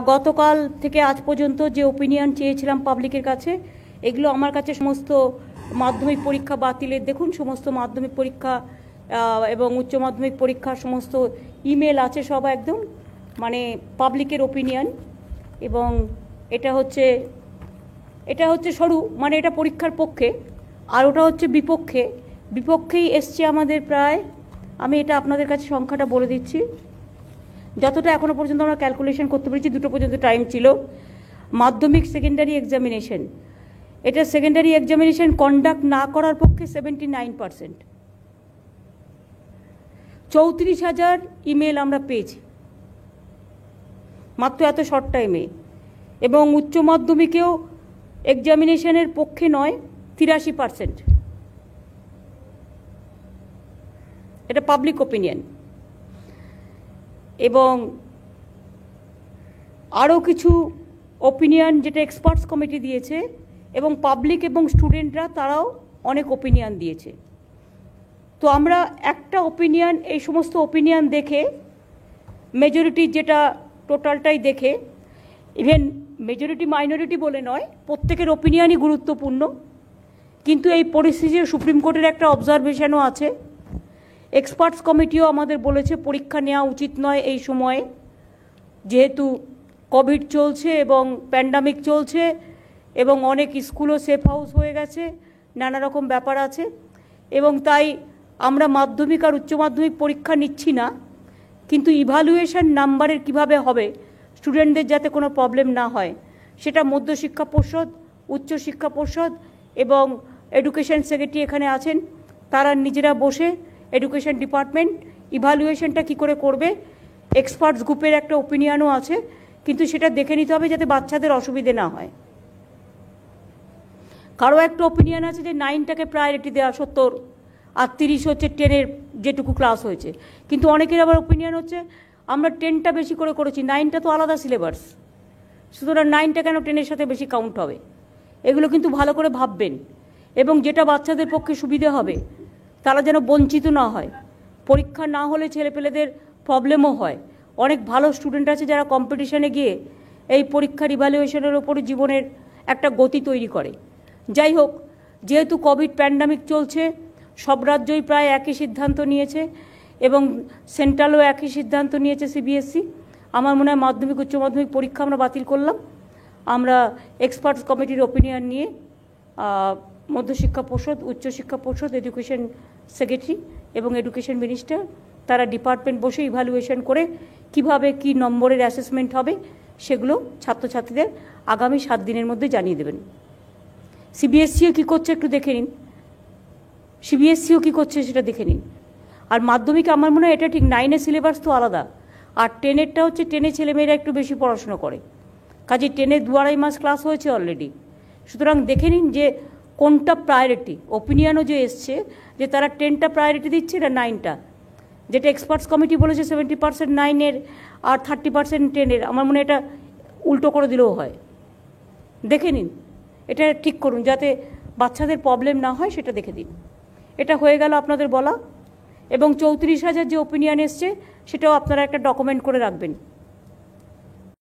গতকাল থেকে আজ পর্যন্ত যে ওপিনিয়ন চেয়েছিলাম পাবলিকের কাছে, এগুলো আমার কাছে সমস্ত মাধ্যমিক পরীক্ষা বাতিলের, দেখুন সমস্ত মাধ্যমিক পরীক্ষা এবং উচ্চ মাধ্যমিক পরীক্ষার সমস্ত ইমেল আছে, সব একদম মানে পাবলিকের ওপিনিয়ন। এবং এটা হচ্ছে সরু, মানে এটা পরীক্ষার পক্ষে, আর ওটা হচ্ছে বিপক্ষেই এসছে আমাদের প্রায়, আমি এটা আপনাদের কাছে সংখ্যাটা বলে দিচ্ছি, যতটা এখনো পর্যন্ত আমরা ক্যালকুলেশন করতে পেরেছি। 2টো পর্যন্ত টাইম ছিল। মাধ্যমিক সেকেন্ডারি এক্সামিনেশন, এটা সেকেন্ডারি এক্সামিনেশন কন্ডাক্ট না করার পক্ষে 79%। 34,000 ইমেল আমরা পেয়েছি মাত্র এত শর্ট টাইমে। এবং উচ্চ মাধ্যমিকেও এক্সামিনেশনের পক্ষে নয় 83%। এটা পাবলিক ওপিনিয়ন। এবং আরও কিছু ওপিনিয়ন যেটা এক্সপার্টস কমিটি দিয়েছে, এবং পাবলিক এবং স্টুডেন্টরা তারাও অনেক ওপিনিয়ন দিয়েছে। তো আমরা একটা ওপিনিয়ন, এই সমস্ত ওপিনিয়ন দেখে মেজরিটি যেটা টোটালটাই দেখে, ইভেন মেজরিটি মাইনরিটি বলে নয়, প্রত্যেকের ওপিনিয়নই গুরুত্বপূর্ণ। কিন্তু এই পরিস্থিতিতে সুপ্রিম কোর্টের একটা অবজারভেশনও আছে। এক্সপার্টস কমিটিও আমাদের বলেছে পরীক্ষা নেওয়া উচিত নয় এই সময়ে, যেহেতু কোভিড চলছে এবং প্যান্ডামিক চলছে এবং অনেক স্কুলও সেফ হাউস হয়ে গেছে, নানা রকম ব্যাপার আছে। এবং তাই আমরা মাধ্যমিক আর উচ্চ মাধ্যমিক পরীক্ষা নিচ্ছি না, কিন্তু ইভ্যালুয়েশন নাম্বারের কিভাবে হবে, স্টুডেন্টদের যাতে কোনো প্রবলেম না হয়, সেটা মধ্যশিক্ষা পর্ষদ, উচ্চশিক্ষা পর্ষদ এবং এডুকেশন সেক্রেটারি এখানে আছেন, তারা নিজেরা বসে এডুকেশন ডিপার্টমেন্ট ইভ্যালুয়েশনটা কী করে করবে, এক্সপার্টস গ্রুপের একটা ওপিনিয়নও আছে, কিন্তু সেটা দেখে নিতে হবে যাতে বাচ্চাদের অসুবিধে না হয়। কারো একটা ওপিনিয়ন আছে যে 9টাকে প্রায়োরিটি দেওয়া 70 আর 30 হচ্ছে 10-এর যেটুকু ক্লাস হয়েছে। কিন্তু অনেকের আবার ওপিনিয়ন হচ্ছে আমরা 10টা বেশি করেছি, 9টা তো আলাদা সিলেবাস, সুতরাং 9টা কেন 10-এর সাথে বেশি কাউন্ট হবে। এগুলো কিন্তু ভালো করে ভাববেন, এবং যেটা বাচ্চাদের পক্ষে সুবিধে হবে তারা যেন বঞ্চিত না হয়। পরীক্ষা না হলে ছেলেপেলেদের প্রবলেমও হয়। অনেক ভালো স্টুডেন্ট আছে যারা কম্পিটিশনে গিয়ে এই পরীক্ষার ইভ্যালুয়েশনের ওপরে জীবনের একটা গতি তৈরি করে। যাই হোক, যেহেতু কোভিড প্যান্ডামিক চলছে, সব রাজ্যই প্রায় একই সিদ্ধান্ত নিয়েছে এবং সেন্ট্রালও একই সিদ্ধান্ত নিয়েছে, সিবিএসসি। আমার মনে হয় মাধ্যমিক উচ্চ মাধ্যমিক পরীক্ষা আমরা বাতিল করলাম। আমরা এক্সপার্টস কমিটির ওপিনিয়ন নিয়ে মধ্যশিক্ষা পর্ষদ, উচ্চশিক্ষা পর্ষদ, এডুকেশন সেক্রেটারি এবং এডুকেশন মিনিস্টার, তারা ডিপার্টমেন্ট বসে ইভ্যালুয়েশন করে কিভাবে কি নম্বরের অ্যাসেসমেন্ট হবে সেগুলো ছাত্রছাত্রীদের আগামী 7 দিনের মধ্যে জানিয়ে দেবেন। সিবিএসসিও কী করছে একটু দেখে নিন, সিবিএসসিও কী করছে সেটা দেখে নিন। আর মাধ্যমিকে আমার মনে হয় এটা ঠিক, 9-এর সিলেবাস তো আলাদা, আর 10-এরটা হচ্ছে 10-এ ছেলেমেয়েরা একটু বেশি পড়াশোনা করে, কাজে 10-এ 2-2.5 মাস ক্লাস হয়েছে অলরেডি। সুতরাং দেখে নিন যে কোনটা প্রায়োরিটি। ওপিনিয়নও যে এসছে যে তারা 10টা প্রায়োরিটি দিচ্ছে, এটা 9টা, যেটা এক্সপার্টস কমিটি বলেছে 70% 9-এর আর 30% 10-এর। আমার মনে হয় এটা উল্টো করে দিলেও হয়। দেখে নিন, এটা ঠিক করুন যাতে বাচ্চাদের প্রবলেম না হয়, সেটা দেখে দিন। এটা হয়ে গেল আপনাদের বলা। এবং 34,000 যে ওপিনিয়ন এসছে সেটাও আপনারা একটা ডকুমেন্ট করে রাখবেন।